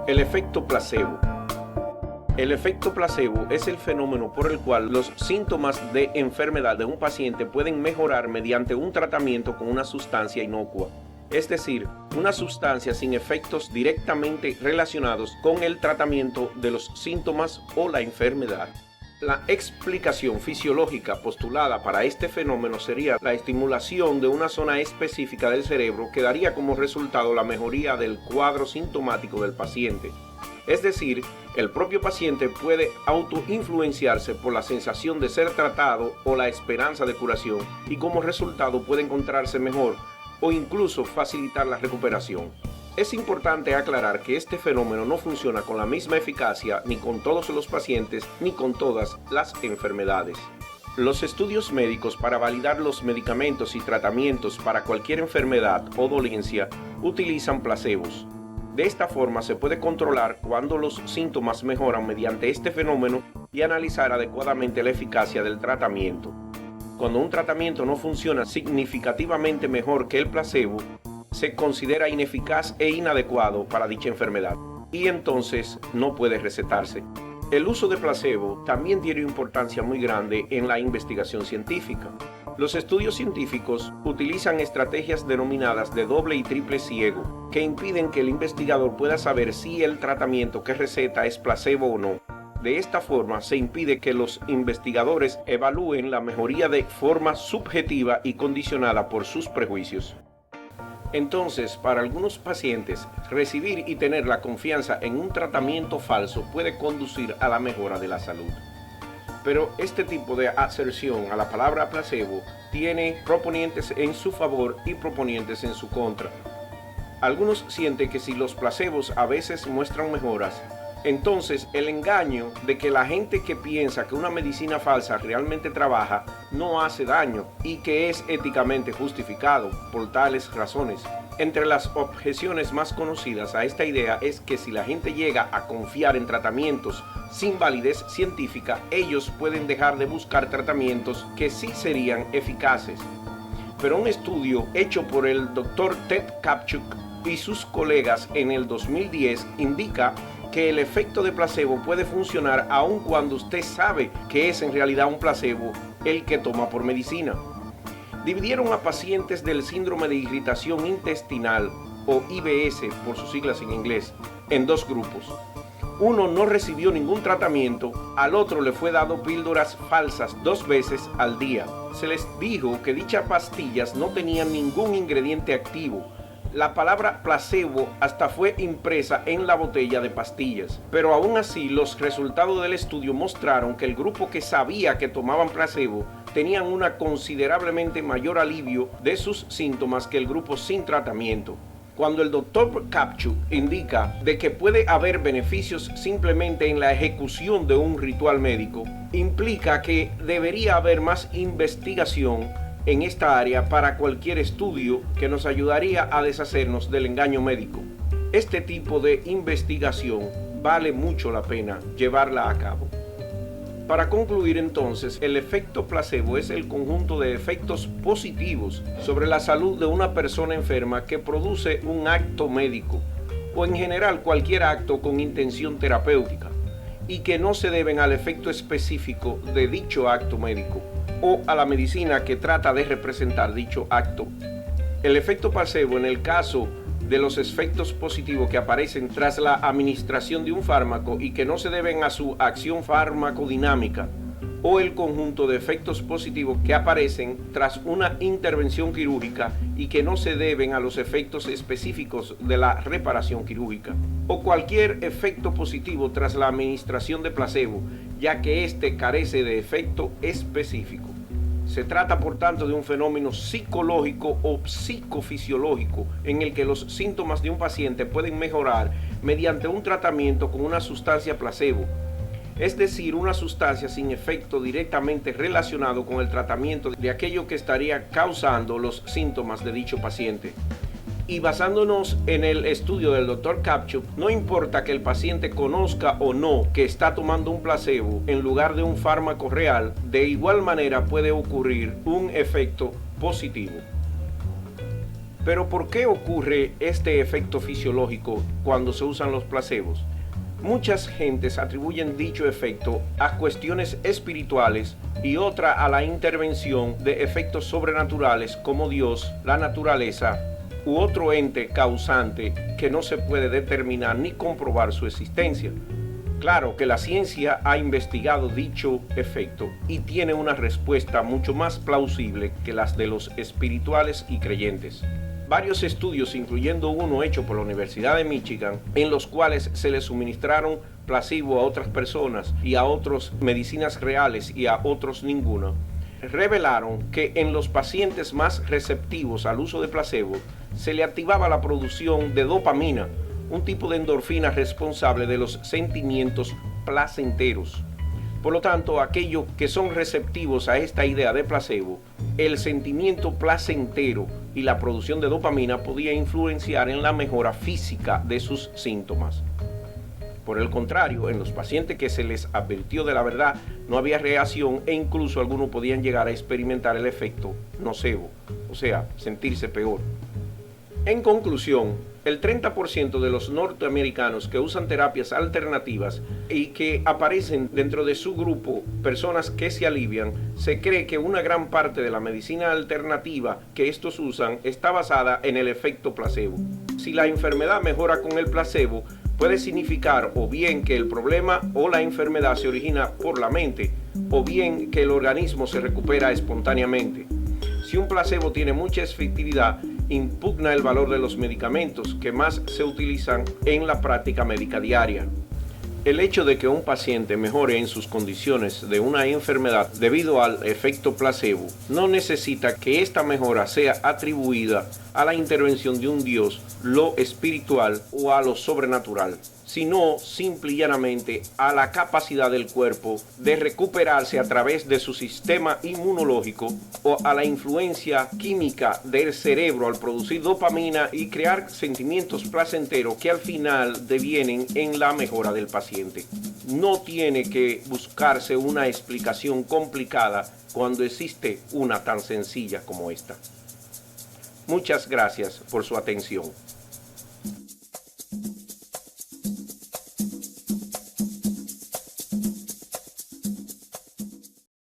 El efecto placebo. El efecto placebo es el fenómeno por el cual los síntomas de enfermedad de un paciente pueden mejorar mediante un tratamiento con una sustancia inocua, es decir, una sustancia sin efectos directamente relacionados con el tratamiento de los síntomas o la enfermedad. La explicación fisiológica postulada para este fenómeno sería la estimulación de una zona específica del cerebro que daría como resultado la mejoría del cuadro sintomático del paciente. Es decir, el propio paciente puede autoinfluenciarse por la sensación de ser tratado o la esperanza de curación y como resultado puede encontrarse mejor o incluso facilitar la recuperación. Es importante aclarar que este fenómeno no funciona con la misma eficacia ni con todos los pacientes ni con todas las enfermedades. Los estudios médicos para validar los medicamentos y tratamientos para cualquier enfermedad o dolencia utilizan placebos. De esta forma se puede controlar cuando los síntomas mejoran mediante este fenómeno y analizar adecuadamente la eficacia del tratamiento. Cuando un tratamiento no funciona significativamente mejor que el placebo, se considera ineficaz e inadecuado para dicha enfermedad y entonces no puede recetarse. El uso de placebo también tiene importancia muy grande en la investigación científica. Los estudios científicos utilizan estrategias denominadas de doble y triple ciego que impiden que el investigador pueda saber si el tratamiento que receta es placebo o no. De esta forma se impide que los investigadores evalúen la mejoría de forma subjetiva y condicionada por sus prejuicios. Entonces, para algunos pacientes, recibir y tener la confianza en un tratamiento falso puede conducir a la mejora de la salud. Pero este tipo de aserción a la palabra placebo tiene proponientes en su favor y proponientes en su contra. Algunos sienten que si los placebos a veces muestran mejoras, entonces el engaño de que la gente que piensa que una medicina falsa realmente trabaja no hace daño y que es éticamente justificado por tales razones. Entre las objeciones más conocidas a esta idea es que si la gente llega a confiar en tratamientos sin validez científica, ellos pueden dejar de buscar tratamientos que sí serían eficaces. Pero un estudio hecho por el Dr. Ted Kaptchuk y sus colegas en el 2010 indica que el efecto de placebo puede funcionar aun cuando usted sabe que es en realidad un placebo el que toma por medicina. Dividieron a pacientes del síndrome de irritación intestinal, o IBS por sus siglas en inglés, en dos grupos. Uno no recibió ningún tratamiento, al otro le fue dado píldoras falsas 2 veces al día. Se les dijo que dichas pastillas no tenían ningún ingrediente activo. La palabra placebo hasta fue impresa en la botella de pastillas, pero aún así los resultados del estudio mostraron que el grupo que sabía que tomaban placebo tenían una considerablemente mayor alivio de sus síntomas que el grupo sin tratamiento. Cuando el Dr. Kaptchuk indica de que puede haber beneficios simplemente en la ejecución de un ritual médico, implica que debería haber más investigación en esta área para cualquier estudio que nos ayudaría a deshacernos del engaño médico. Este tipo de investigación vale mucho la pena llevarla a cabo. Para concluir entonces, el efecto placebo es el conjunto de efectos positivos sobre la salud de una persona enferma que produce un acto médico o en general cualquier acto con intención terapéutica y que no se deben al efecto específico de dicho acto médico o a la medicina que trata de representar dicho acto. El efecto placebo en el caso de los efectos positivos que aparecen tras la administración de un fármaco y que no se deben a su acción farmacodinámica, o el conjunto de efectos positivos que aparecen tras una intervención quirúrgica y que no se deben a los efectos específicos de la reparación quirúrgica, o cualquier efecto positivo tras la administración de placebo, ya que éste carece de efecto específico. Se trata, por tanto, de un fenómeno psicológico o psicofisiológico en el que los síntomas de un paciente pueden mejorar mediante un tratamiento con una sustancia placebo, es decir, una sustancia sin efecto directamente relacionado con el tratamiento de aquello que estaría causando los síntomas de dicho paciente. Y basándonos en el estudio del Dr. Kaptchuk, no importa que el paciente conozca o no que está tomando un placebo en lugar de un fármaco real, de igual manera puede ocurrir un efecto positivo. Pero ¿por qué ocurre este efecto fisiológico cuando se usan los placebos? Muchas gentes atribuyen dicho efecto a cuestiones espirituales y otra a la intervención de efectos sobrenaturales como Dios, la naturaleza u otro ente causante que no se puede determinar ni comprobar su existencia. Claro que la ciencia ha investigado dicho efecto y tiene una respuesta mucho más plausible que las de los espirituales y creyentes. Varios estudios, incluyendo uno hecho por la Universidad de Michigan, en los cuales se le suministraron placebo a otras personas y a otros medicinas reales y a otros ninguna, revelaron que en los pacientes más receptivos al uso de placebo se le activaba la producción de dopamina, un tipo de endorfina responsable de los sentimientos placenteros. Por lo tanto, aquellos que son receptivos a esta idea de placebo, el sentimiento placentero y la producción de dopamina podía influenciar en la mejora física de sus síntomas. Por el contrario, en los pacientes que se les advirtió de la verdad no había reacción e incluso algunos podían llegar a experimentar el efecto nocebo, o sea, sentirse peor. En conclusión, el 30% de los norteamericanos que usan terapias alternativas y que aparecen dentro de su grupo personas que se alivian, se cree que una gran parte de la medicina alternativa que estos usan está basada en el efecto placebo. Si la enfermedad mejora con el placebo, puede significar o bien que el problema o la enfermedad se origina por la mente, o bien que el organismo se recupera espontáneamente. Si un placebo tiene mucha efectividad, impugna el valor de los medicamentos que más se utilizan en la práctica médica diaria. El hecho de que un paciente mejore en sus condiciones de una enfermedad debido al efecto placebo no necesita que esta mejora sea atribuida a la intervención de un Dios, lo espiritual o a lo sobrenatural, sino simple y llanamente a la capacidad del cuerpo de recuperarse a través de su sistema inmunológico o a la influencia química del cerebro al producir dopamina y crear sentimientos placenteros que al final devienen en la mejora del paciente. No tiene que buscarse una explicación complicada cuando existe una tan sencilla como esta. Muchas gracias por su atención.